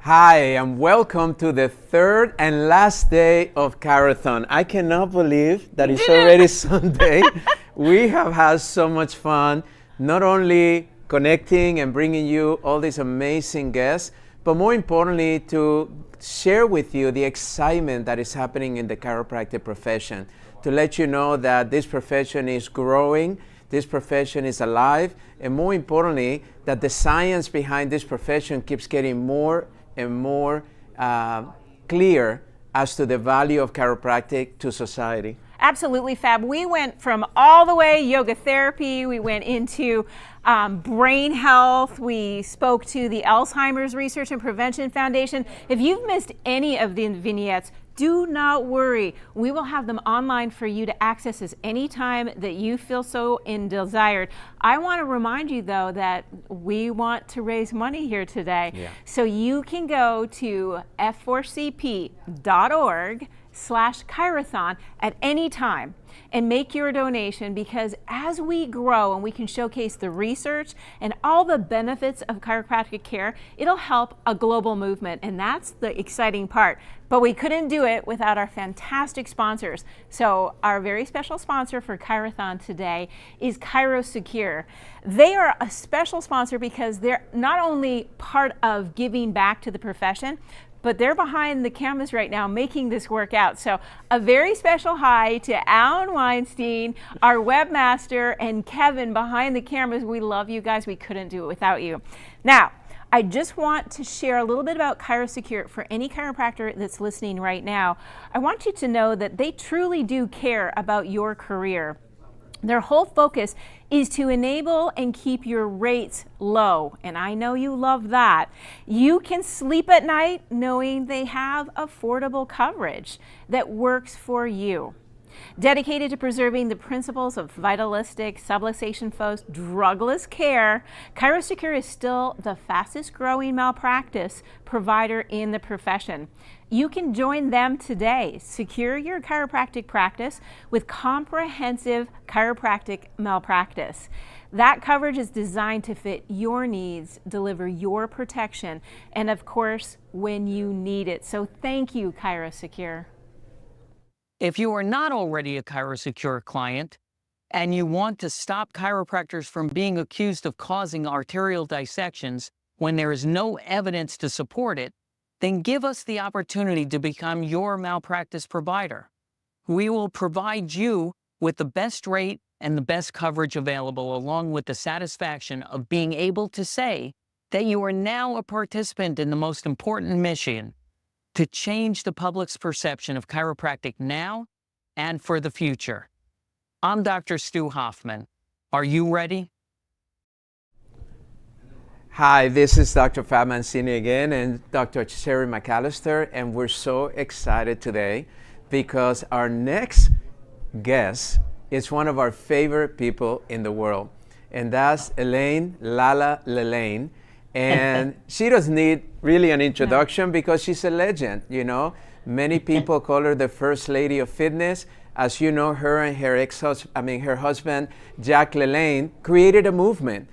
Hi, and welcome to the third and last day of ChiroThon. I cannot believe that it's already Sunday. We have had so much fun, not only connecting and bringing you all these amazing guests, but more importantly, to share with you the excitement that is happening in the chiropractic profession, to let you know that this profession is growing, this profession is alive, and more importantly, that the science behind this profession keeps getting more and more clear as to the value of chiropractic to society. Absolutely, Fab. We went from all the way yoga therapy, we went into brain health, we spoke to the Alzheimer's Research and Prevention Foundation. If you've missed any of the vignettes, do not worry. We will have them online for you to access as any time that you feel so desired. I want to remind you, though, that we want to raise money here today. Yeah. So you can go to f4cp.org/ChiroThon at any time and make your donation, because as we grow and we can showcase the research and all the benefits of chiropractic care, it'll help a global movement, and that's the exciting part. But we couldn't do it without our fantastic sponsors. So our very special sponsor for ChiroThon today is ChiroSecure. They are a special sponsor because they're not only part of giving back to the profession, but they're behind the cameras right now making this work out. So a very special hi to Alan Weinstein, our webmaster, and Kevin behind the cameras. We love you guys. We couldn't do it without you. Now, I just want to share a little bit about ChiroSecure for any chiropractor that's listening right now. I want you to know that they truly do care about your career. Their whole focus is to enable and keep your rates low, and I know you love that. You can sleep at night knowing they have affordable coverage that works for you. Dedicated to preserving the principles of vitalistic, subluxation-focused, drugless care, ChiroSecure is still the fastest growing malpractice provider in the profession. You can join them today. Secure your chiropractic practice with comprehensive chiropractic malpractice. That coverage is designed to fit your needs, deliver your protection, and of course, when you need it. So thank you, ChiroSecure. If you are not already a ChiroSecure client and you want to stop chiropractors from being accused of causing arterial dissections when there is no evidence to support it, then give us the opportunity to become your malpractice provider. We will provide you with the best rate and the best coverage available, along with the satisfaction of being able to say that you are now a participant in the most important mission: to change the public's perception of chiropractic now and for the future. I'm Dr. Stu Hoffman. Are you ready? Hi, this is Dr. Fab Mancini again and Dr. Sherry McAllister, and we're so excited today because our next guest is one of our favorite people in the world, and that's Elaine Lala Lelaine. And she doesn't need really an introduction because she's a legend, you know. Many people call her the First Lady of Fitness. As you know, her and her her husband, Jack Lelaine, created a movement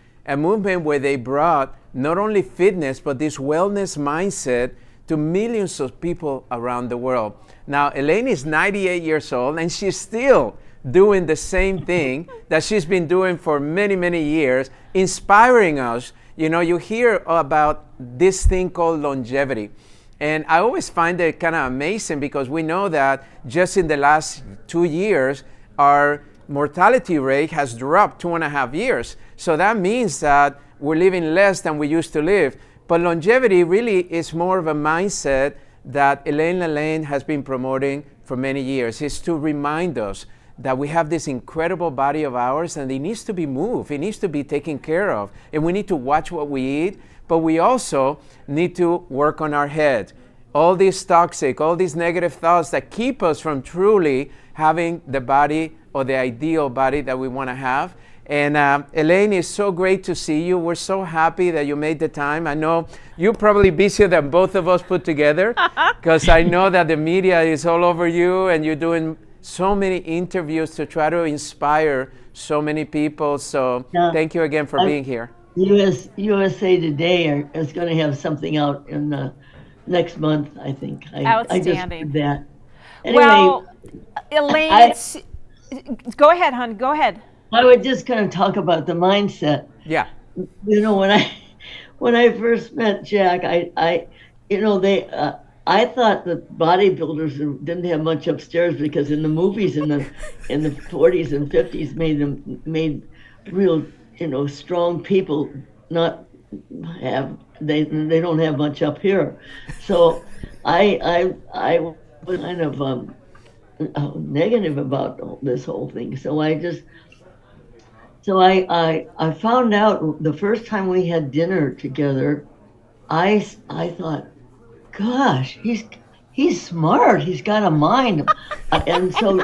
where they brought not only fitness, but this wellness mindset to millions of people around the world. Now, Elaine is 98 years old, and she's still doing the same thing that she's been doing for many, many years, inspiring us. You know, you hear about this thing called longevity. And I always find it kind of amazing because we know that just in the last 2 years, our mortality rate has dropped 2.5 years. So that means that we're living less than we used to live. But longevity really is more of a mindset that Elaine Lelaine has been promoting for many years. It's to remind us that we have this incredible body of ours and it needs to be moved, it needs to be taken care of, and we need to watch what we eat, but we also need to work on our head. All these toxic, all these negative thoughts that keep us from truly having the body or the ideal body that we want to have. And Elaine, it's so great to see you. We're so happy that you made the time. I know you're probably busier than both of us put together because I know that the media is all over you and you're doing so many interviews to try to inspire so many people. So thank you again for being here. USA Today is going to have something out in next month, I think. I just Outstanding. did that. Anyway, Well, Elaine, I go ahead, hon. Go ahead. I was just going to talk about the mindset. Yeah. You know, when I first met Jack, you know, I thought that bodybuilders didn't have much upstairs because in the movies in the 40s and 50s made real, you know, strong people not have they don't have much up here. So I was kind of negative about this whole thing. So I found out the first time we had dinner together. I thought, gosh, he's smart. He's got a mind, and so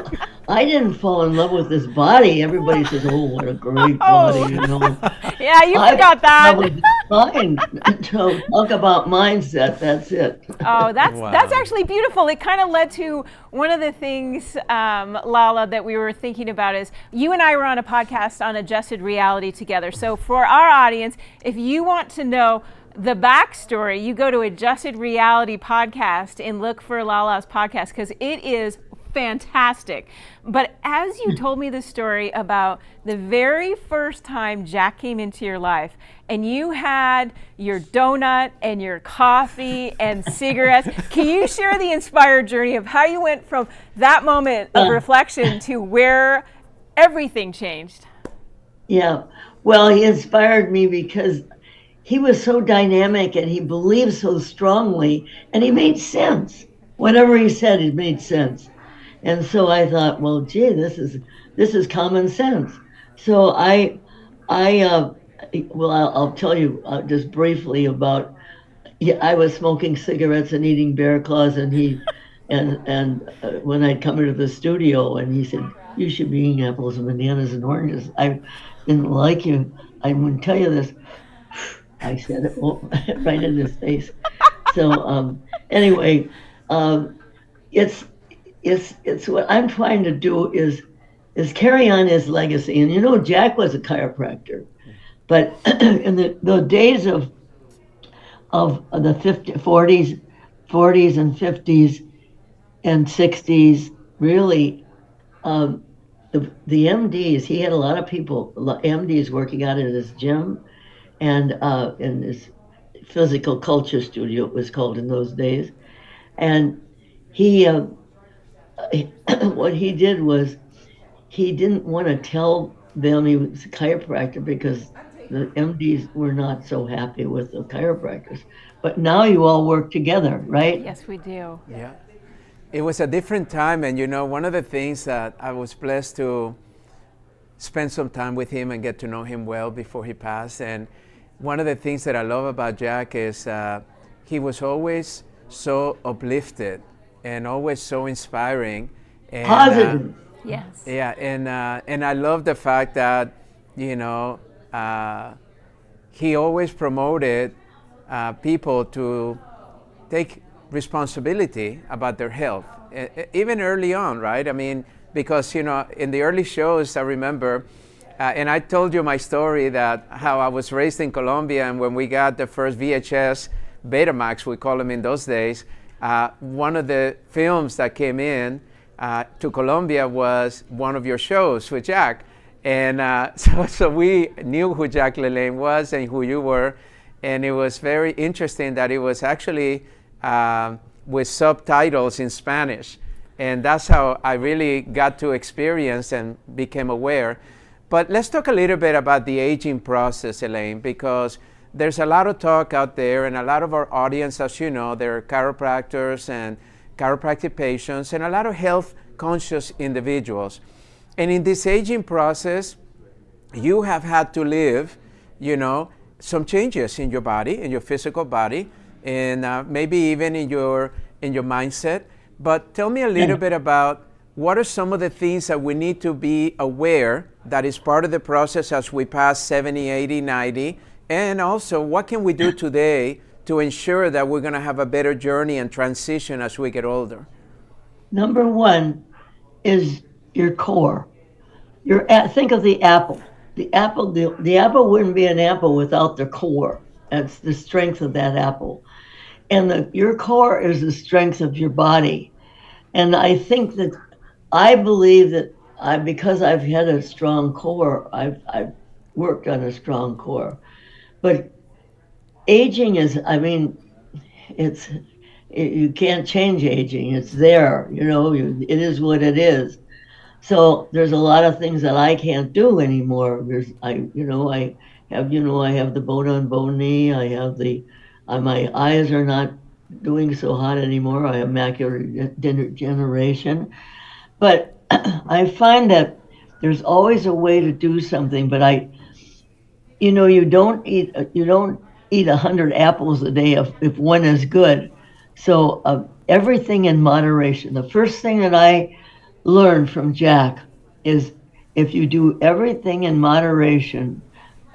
I didn't fall in love with his body. Everybody says, "Oh, what a great body," Oh, you know. yeah, you I forgot fell in that. love with his mind. So talk about mindset. That's it. Oh, that's Wow. actually beautiful. It kind of led to one of the things, Lala, that we were thinking about is you and I were on a podcast on adjusted reality together. So for our audience, if you want to know the backstory, you go to Adjusted Reality Podcast and look for Lala's podcast because it is fantastic. But as you told me the story about the very first time Jack came into your life and you had your donut and your coffee and cigarettes, can you share the inspired journey of how you went from that moment of reflection to where everything changed? Yeah. Well, he inspired me because he was so dynamic and he believed so strongly and he made sense. Whatever he said, it made sense. And so I thought, well, gee, this is common sense. So I'll tell you just briefly about. Yeah, I was smoking cigarettes and eating bear claws, and when I'd come into the studio, and he said, "You should be eating apples and bananas and oranges." I didn't like you. I wouldn't tell you this. I said it right in his face. So anyway, it's it's what I'm trying to do is carry on his legacy. And you know, Jack was a chiropractor, but in the days of the 40s and 50s and 60s, really, the MDs. He had a lot of people, MDs, working out in his gym and in his physical culture studio, it was called in those days. And he, what he did was he didn't want to tell them he was a chiropractor because the MDs were not so happy with the chiropractors. But now you all work together, right? Yes, we do. Yeah. It was a different time, and you know, one of the things that I was blessed to spend some time with him and get to know him well before he passed. And one of the things that I love about Jack is he was always so uplifted and always so inspiring. And, Positive. Yes. yeah, and I love the fact that, you know, he always promoted people to take responsibility about their health, even early on, right? I mean, because, you know, in the early shows, I remember, and I told you my story that how I was raised in Colombia, and when we got the first VHS Betamax, we call them in those days, one of the films that came in to Colombia was one of your shows with Jack. And so we knew who Jack LaLanne was and who you were. And it was very interesting that it was actually with subtitles in Spanish. And that's how I really got to experience and became aware. But let's talk a little bit about the aging process, Elaine, because there's a lot of talk out there, and a lot of our audience, as you know, they're chiropractors and chiropractic patients and a lot of health conscious individuals. And in this aging process, you have had to live, you know, some changes in your body, in your physical body, and maybe even in your mindset. But tell me a little bit about what are some of the things that we need to be aware that is part of the process as we pass 70, 80, 90, and also what can we do today to ensure that we're going to have a better journey and transition as we get older? Number one is your core. Think of the apple. The apple wouldn't be an apple without the core. That's the strength of that apple. and your core is the strength of your body. And I think that I believe that because I've had a strong core, I've worked on a strong core. But aging is, I mean, it's you can't change aging. It's there, it is what it is. So there's a lot of things that I can't do anymore. I have the bone on bone knee. I have my eyes are not doing so hot anymore. I have macular degeneration. But I find that there's always a way to do something. But you don't eat 100 apples a day if one is good. So everything in moderation. The first thing that I learned from Jack is if you do everything in moderation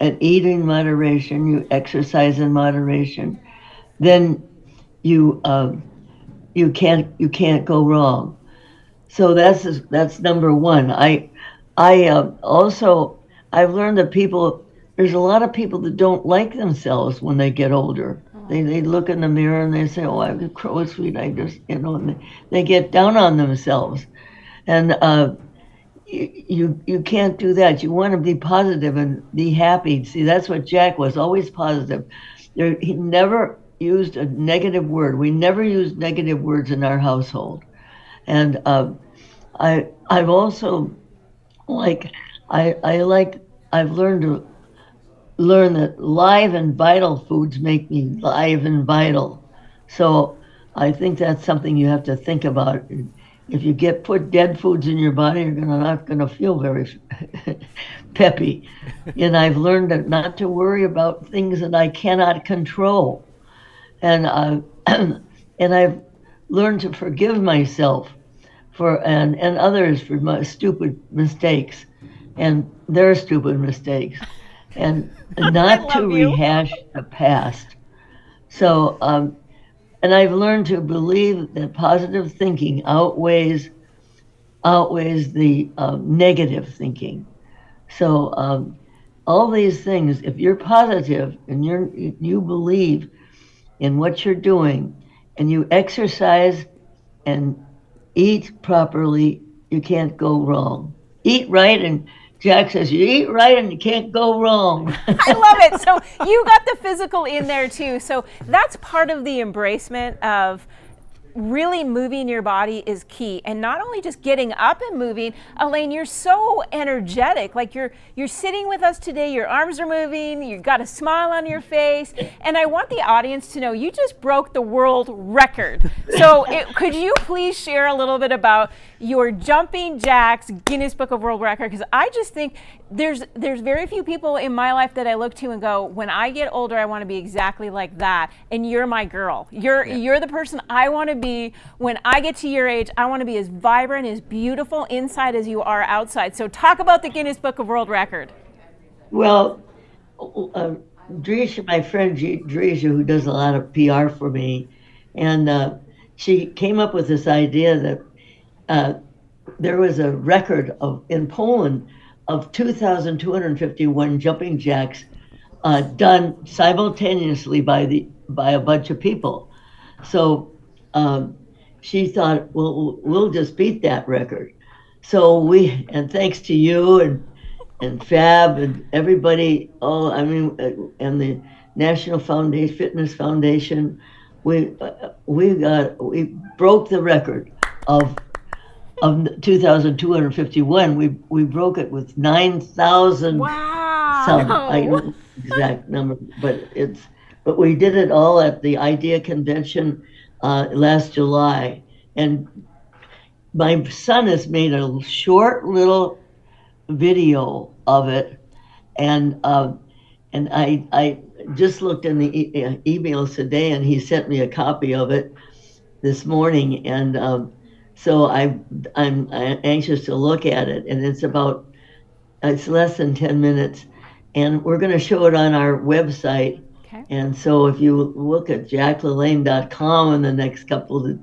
and eat in moderation, you exercise in moderation, then you can't go wrong. So that's number one. I also I've learned that there's a lot of people that don't like themselves when they get older. They look in the mirror and they say, "Oh, I'm a crow sweet." And they get down on themselves, and you can't do that. You want to be positive and be happy. See, that's what Jack was, always positive. He never used a negative word. We never used negative words in our household, and I've also like I like I've learn that live and vital foods make me live and vital. So I think that's something you have to think about. If you put dead foods in your body, you're not gonna feel very peppy. And I've learned that not to worry about things that I cannot control. And and I've learned to forgive myself and others for my stupid mistakes and their stupid mistakes, and I not to love you. rehash the past. So, and I've learned to believe that positive thinking outweighs the negative thinking. So, all these things, if you're positive and you believe in what you're doing, and you exercise and eat properly, you can't go wrong. Eat right, and Jack says you eat right and you can't go wrong. I love it. So you got the physical in there too. So that's part of the embracement of really moving your body is key, and not only just getting up and moving. Elaine, you're so energetic. Like you're sitting with us today, your arms are moving, you've got a smile on your face, and I want the audience to know you just broke the world record. So could you please share a little bit about your jumping jacks Guinness Book of World Record? Because I just think there's very few people in my life that I look to and go, when I get older, I want to be exactly like that. And you're my girl. You're the person I want to be when I get to your age. I want to be as vibrant, as beautiful inside as you are outside. So talk about the Guinness Book of World Record. Well, Drisha, my friend Drisha, who does a lot of PR for me, and she came up with this idea that there was a record in Poland of 2,251 jumping jacks done simultaneously by a bunch of people. So she thought, well, we'll just beat that record. So and thanks to you and Fab and everybody, and the National Fitness Foundation, we broke the record of 2,251. We broke it with 9,000. Wow. Some, I don't know the exact number, but we did it all at the IDEA convention last July, and my son has made a short little video of it, and I just looked in the emails today, and he sent me a copy of it this morning, and so I'm anxious to look at it, and it's less than 10 minutes, and we're going to show it on our website. Okay. And so if you look at jacklelaine.com in the next it'll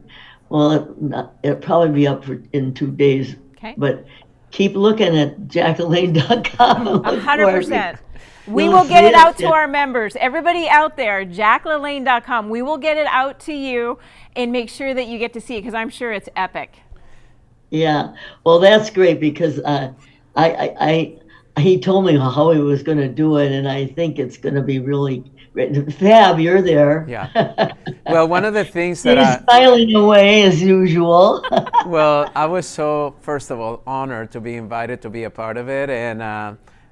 probably be up in 2 days. Okay. But keep looking at jacqueline.com and look for it. 100%. We You'll will get see it out to it. our members. Everybody out there, jacqueline.com. We will get it out to you and make sure that you get to see it because I'm sure it's epic. Yeah, well, that's great because he told me how he was going to do it, and I think it's going to be really great. Fab, you're there. Yeah. Well, one of the things that He's smiling away as usual. well, I was so, first of all, honored to be invited to be a part of it. And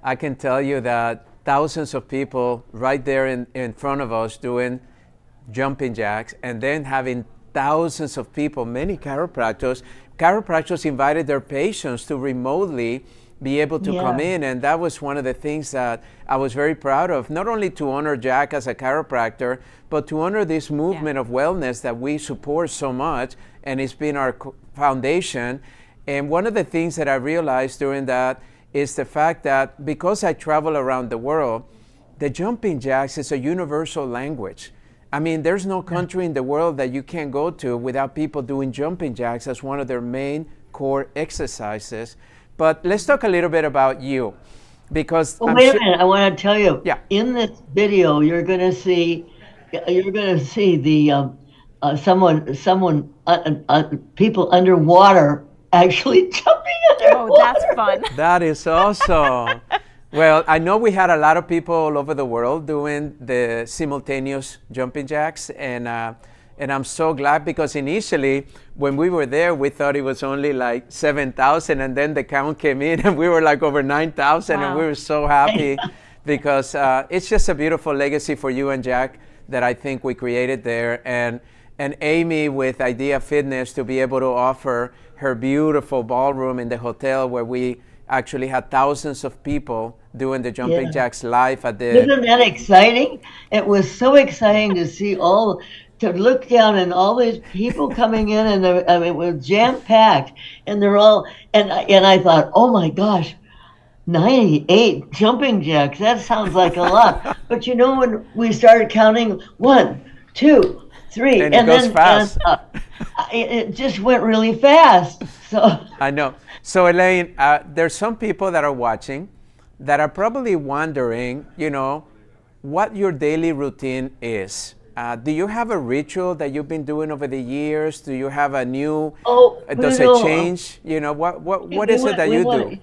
I can tell you that thousands of people right there in front of us doing jumping jacks, and then having thousands of people, many chiropractors invited their patients to remotely be able to come in. And that was one of the things that I was very proud of, not only to honor Jack as a chiropractor, but to honor this movement of wellness that we support so much, and it's been our foundation. And one of the things that I realized during that is the fact that because I travel around the world, the jumping jacks is a universal language. I mean, there's no country in the world that you can go to without people doing jumping jacks as one of their main core exercises. But let's talk a little bit about you, because wait a minute. I want to tell you. Yeah. In this video, you're going to see the people underwater actually jumping underwater. Oh, that's fun. That is awesome. Well, I know we had a lot of people all over the world doing the simultaneous jumping jacks, and I'm so glad, because initially when we were there, we thought it was only like 7,000, and then the count came in and we were like over 9,000. Wow. And we were so happy because it's just a beautiful legacy for you and Jack that I think we created there. And Amy with Idea Fitness to be able to offer her beautiful ballroom in the hotel where we actually had thousands of people doing the jumping jacks live at the... Isn't that exciting? It was so exciting to see to look down and all these people coming in, and it was jam-packed, and they're all, and I thought, oh my gosh, 98 jumping jacks, that sounds like a lot. But when we started counting 1, 2, 3, and it goes fast. It just went really fast. So I know. So Elaine, there's some people that are watching that are probably wondering, what your daily routine is. Do you have a ritual that you've been doing over the years? Do you have a new? Does it change? What is it that you do?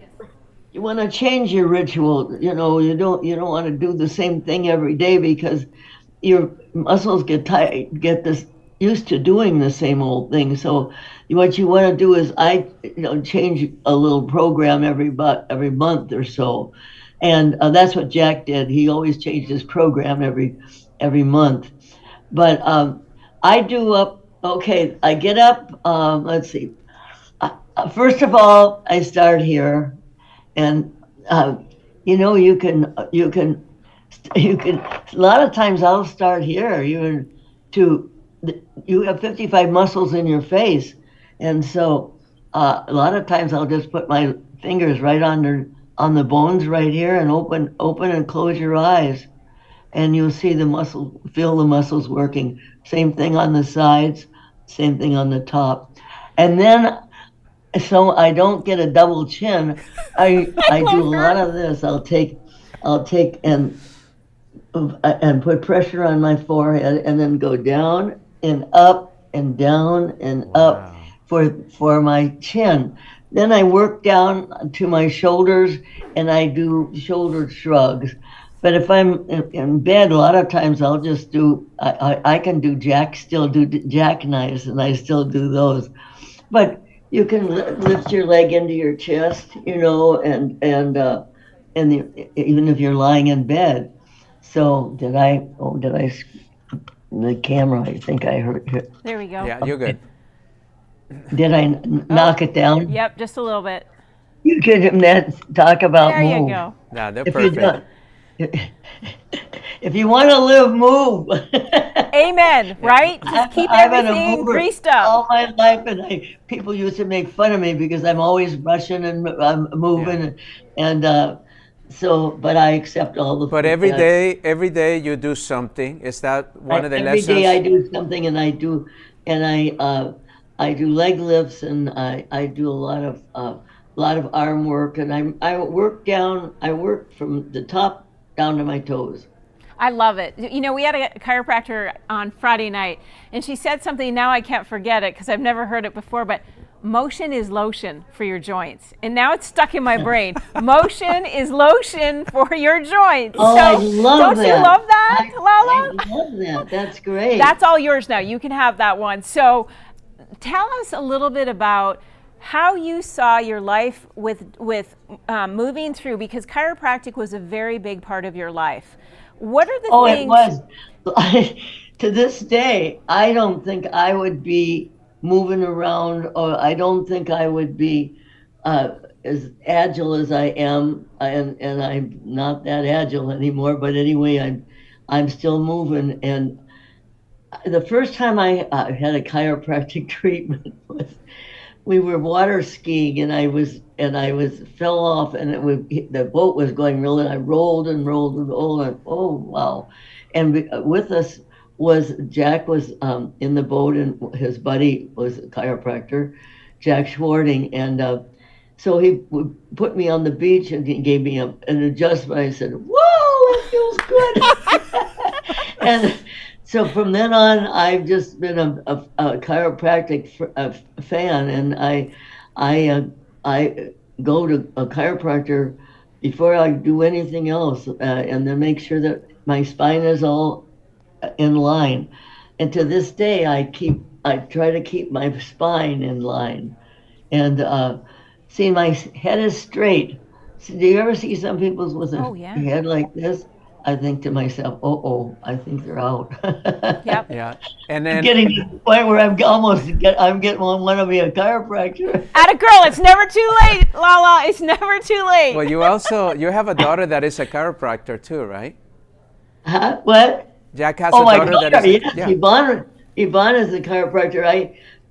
You want to change your ritual. You don't want to do the same thing every day, because your muscles get tight, used to doing the same old thing. So what you want to do is change a little program every month or so, and that's what Jack did. He always changed his program every month. But I get up. Let's see. First of all, I start here, and you can. A lot of times I'll start here. You have 55 muscles in your face, and so a lot of times I'll just put my fingers right on the bones right here, and open and close your eyes, and you'll see feel the muscles working. Same thing on the sides, same thing on the top, and then so I don't get a double chin. I do a lot of this. I'll take and put pressure on my forehead, and then go down and up and down and up for my chin. Then I work down to my shoulders, and I do shoulder shrugs. But if I'm in bed, a lot of times I'll just I can do jackknives, and I still do those. But you can lift your leg into your chest, and even if you're lying in bed. So did I the camera, I think I heard it. There we go. Yeah, you're good. Did I knock it down? Yep, just a little bit. You could talk about There move. you go. Nah, they're If perfect. if you want to live, move. Amen, right? Just keep I've been a everything mover greased up. all my life, and people used to make fun of me because I'm always rushing and moving, but I accept all the. But every day you do something. Is that one of the lessons? Every day I do something, and I do leg lifts, and I do a lot of a lot of arm work, and I work from the top down to my toes. I love it. You know, we had a chiropractor on Friday night, and she said something, now I can't forget it because I've never heard it before, but motion is lotion for your joints. And now it's stuck in my brain. Motion is lotion for your joints. Oh, so, I love don't that. you love that, Lala? I love that. That's great. That's all yours now. You can have that one. So tell us a little bit about how you saw your life with moving through, because chiropractic was a very big part of your life. What are the things? It was. To this day, I don't think I would be moving around, or I don't think I would be as agile as I am, and I'm not that agile anymore. But anyway, I'm still moving. And the first time I had a chiropractic treatment was we were water skiing, and I was fell off, and the boat was going real, and I rolled and rolled and rolled, and oh wow. And with us was Jack was in the boat, and his buddy was a chiropractor, Jack Schwarting, and so he put me on the beach, and he gave me an adjustment. I said, "Whoa, it feels good." And so from then on, I've just been a chiropractic fan, and I go to a chiropractor before I do anything else, and then make sure that my spine is all in line. And to this day, I try to keep my spine in line, and see, my head is straight. So do you ever see some people with a head like this? I think to myself, I think they're out. Yep. Yeah. And then I'm getting to the point where I'm getting want to be a chiropractor. Atta girl, it's never too late, Lala. It's never too late. well, you have a daughter that is a chiropractor too, right? Huh? What? Jack has Oh, a my daughter daughter, that is yes. Yvonne is a chiropractor.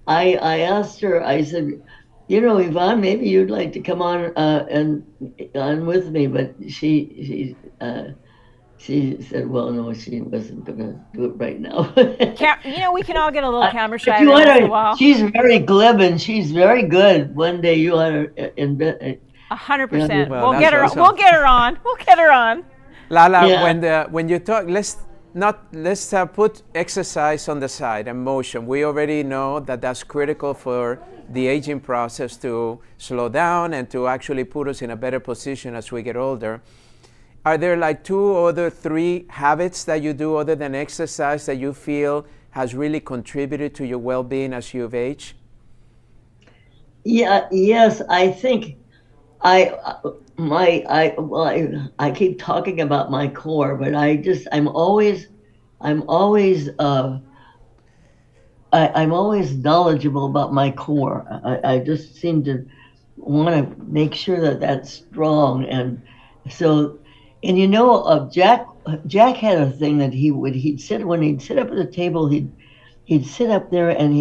I asked her, I said, Yvonne, maybe you'd like to come on and on with me, but she said, well, no, she wasn't going to do it right now. We can all get a little camera shy If you every want once in a her, while. she's very glib and she's very good. One day you want her in bed. 100%. Well, We'll get her. awesome. We'll get her on. We'll get her on. Lala, Yeah. when you talk, let's put exercise on the side and motion. We already know that that's critical for the aging process to slow down and to actually put us in a better position as we get older. Are there like 2 or 3 habits that you do other than exercise that you feel has really contributed to your well-being as you've aged? Yeah, yes, I think I keep talking about my core, but I'm always knowledgeable about my core. I just seem to want to make sure that that's strong, and so, and Jack had a thing that he'd sit up at the table, he'd sit up there and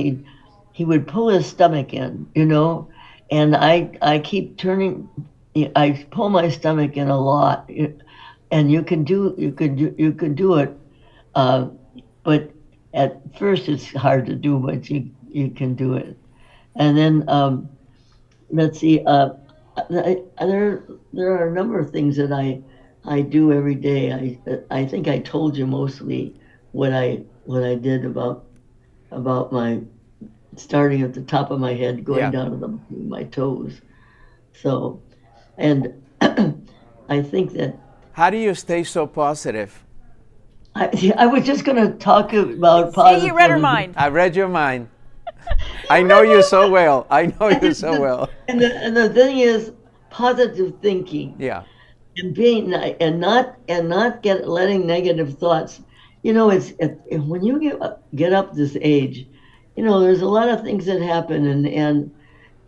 he would pull his stomach in, and I keep turning. I pull my stomach in a lot, and you can do it, but at first it's hard to do, but you can do it. And then let's see, there are a number of things that I do every day. I think I told you mostly what I did about my starting at the top of my head, going down to my toes. So, and I think that. How do you stay so positive? I was just going to talk about positivity. See, you read her mind. I read your mind. I know you so well. I know you so well. And the thing is, positive thinking. Yeah. And being not letting negative thoughts. It's when you get up this age, there's a lot of things that happen, and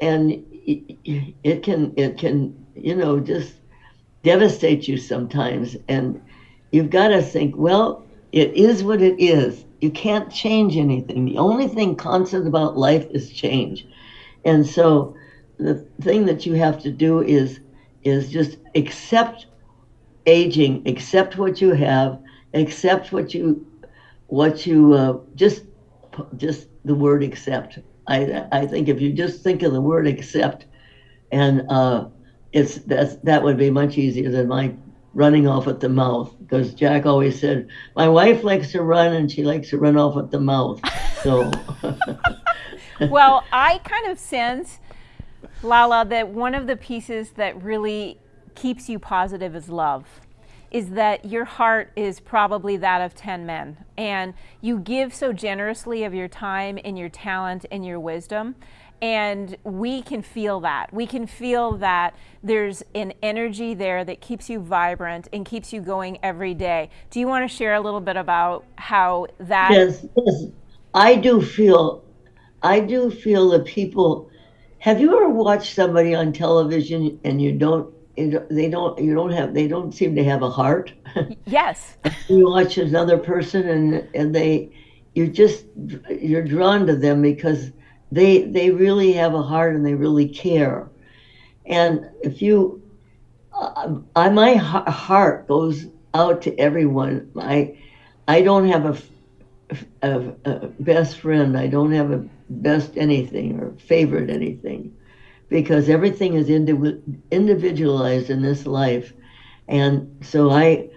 it can just devastate you sometimes, and you've got to think, well, it is what it is. You can't change anything. The only thing constant about life is change. And so the thing that you have to do is just accept aging, accept what you have, accept what you just the word accept. I think if you just think of the word accept and that would be much easier than my running off at the mouth, because Jack always said my wife likes to run and she likes to run off at the mouth. So Well, I kind of sense, Lala, that one of the pieces that really keeps you positive is love. Is that your heart is probably that of 10 men. And you give so generously of your time and your talent and your wisdom. And we can feel that. We can feel that there's an energy there that keeps you vibrant and keeps you going every day. Do you want to share a little bit about how that? yes, I do feel that people. Have you ever watched somebody on television and they don't seem to have a heart? Yes. You watch another person and you're drawn to them because they really have a heart and they really care. And if you my heart goes out to everyone. I don't have a best friend. I don't have a best anything or favorite anything, because everything is individualized in this life. And so my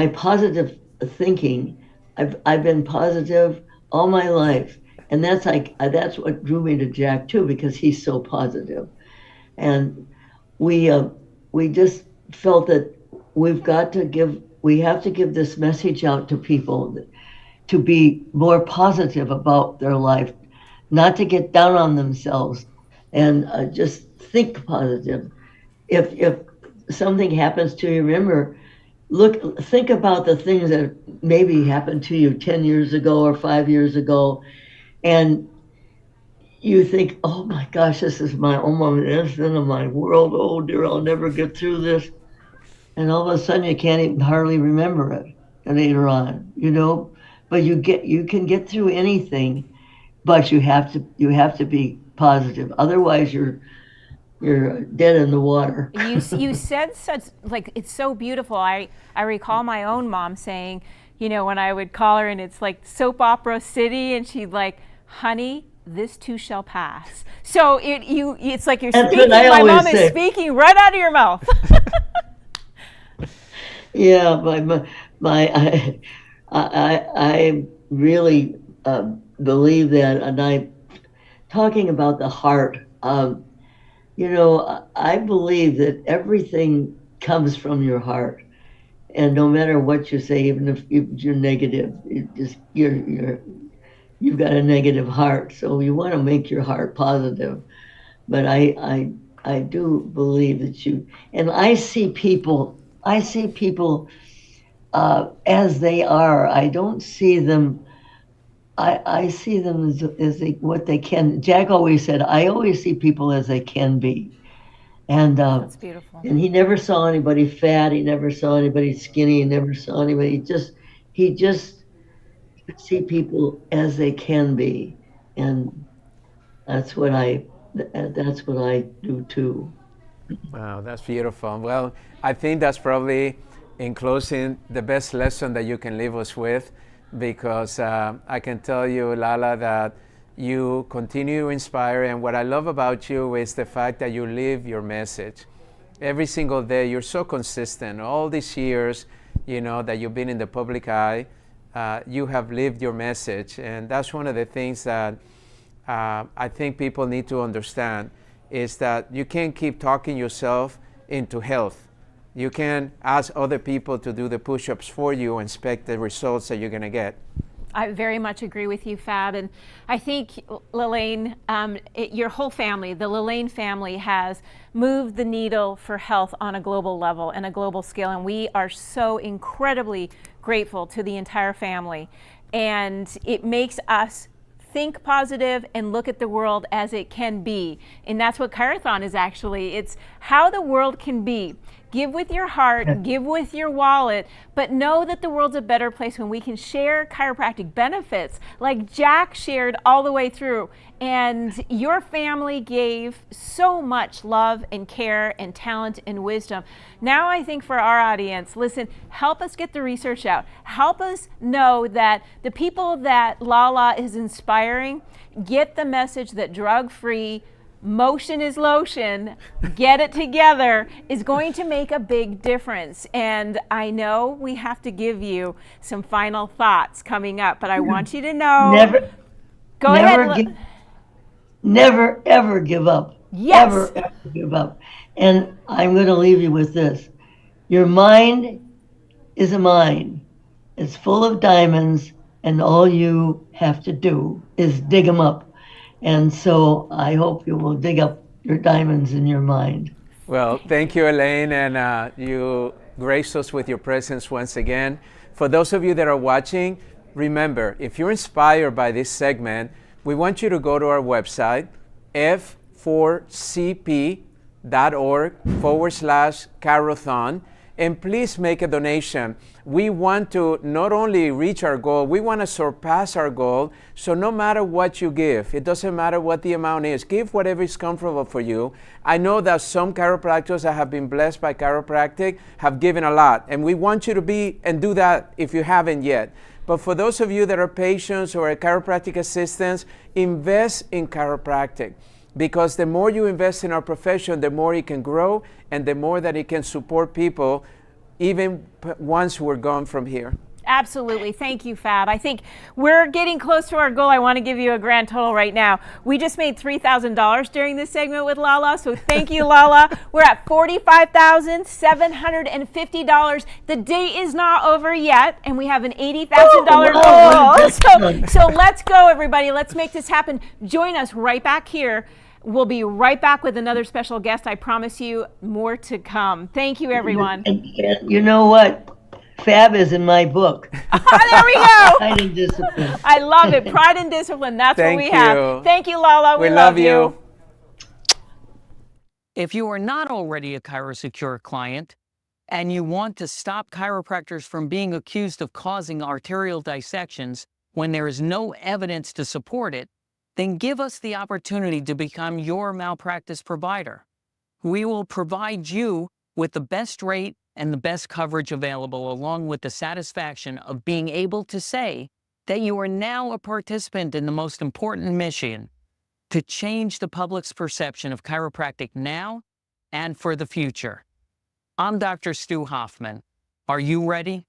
positive thinking, I've been positive all my life, and that's what drew me to Jack too, because he's so positive. And we just felt that we have to give this message out to people to be more positive about their life, not to get down on themselves, and just think positive. If something happens to you, remember, think about the things that maybe happened to you 10 years ago or 5 years ago, and you think, oh my gosh, this is my end of my world. Oh dear, I'll never get through this. And all of a sudden, you can't even hardly remember it later on, But you can get through anything, but you have to be positive. Otherwise, you're dead in the water. You said such, like, it's so beautiful. I recall my own mom saying, when I would call her and it's like soap opera city, and she'd like, honey, this too shall pass. So it's like you're That's speaking. what I My always mom say. is speaking right out of your mouth. Yeah, I really believe that, and talking about the heart. I believe that everything comes from your heart, and no matter what you say, even if you're negative, you've got a negative heart, so you want to make your heart positive. But I do believe that and I see people as they are. I don't see them. I see them as what they can. Jack always said, I always see people as they can be. And That's beautiful. and he never saw anybody fat. He never saw anybody skinny. He never saw anybody. He just could see people as they can be, and that's what I do too. Wow, that's beautiful. Well, I think that's probably, in closing, the best lesson that you can leave us with, because I can tell you, Lala, that you continue to inspire. And what I love about you is the fact that you live your message. Every single day, you're so consistent. All these years, that you've been in the public eye, you have lived your message. And that's one of the things that I think people need to understand, is that you can't keep talking yourself into health. You can ask other people to do the push-ups for you and expect the results that you're going to get. I very much agree with you, Fab. And I think, Lalaine, your whole family, the Lalaine family, has moved the needle for health on a global level and a global scale. And we are so incredibly grateful to the entire family. And it makes us think positive and look at the world as it can be. And that's what ChiroThon is actually. It's how the world can be. Give with your heart, give with your wallet, but know that the world's a better place when we can share chiropractic benefits like Jack shared all the way through. And your family gave so much love and care and talent and wisdom. Now I think for our audience, listen, help us get the research out. Help us know that the people that Lala is inspiring get the message that drug-free, motion is lotion, get it together, is going to make a big difference. And I know we have to give you some final thoughts coming up, but I want you to know. Go ahead. Never, ever give up. Yes. Ever, ever give up. And I'm going to leave you with this. Your mind is a mine. It's full of diamonds, and all you have to do is dig them up. And so I hope you will dig up your diamonds in your mind. Well, thank you, Elaine, and you graced us with your presence once again. For those of you that are watching, remember, if you're inspired by this segment, we want you to go to our website, f4cp.org/ChiroThon, and please make a donation. We want to not only reach our goal, we want to surpass our goal. So no matter what you give, it doesn't matter what the amount is, give whatever is comfortable for you. I know that some chiropractors that have been blessed by chiropractic have given a lot, and we want you to be and do that if you haven't yet. But for those of you that are patients or chiropractic assistants, invest in chiropractic. Because the more you invest in our profession, the more it can grow and the more that it can support people even once we're gone from here. Absolutely. Thank you, Fab. I think we're getting close to our goal. I want to give you a grand total right now. We just made $3,000 during this segment with Lala, so thank you, Lala. We're at $45,750. The day is not over yet, and we have an $80,000 goal. So let's go, everybody. Let's make this happen. Join us right back here. We'll be right back with another special guest. I promise you more to come. Thank you, everyone. And you know what? Fab is in my book. There we go. Pride and Discipline. I love it. Pride and Discipline. That's what we have. Thank you, Lala. We love you. If you are not already a ChiroSecure client and you want to stop chiropractors from being accused of causing arterial dissections when there is no evidence to support it, then give us the opportunity to become your malpractice provider. We will provide you with the best rate and the best coverage available, along with the satisfaction of being able to say that you are now a participant in the most important mission to change the public's perception of chiropractic now and for the future. I'm Dr. Stu Hoffman. Are you ready?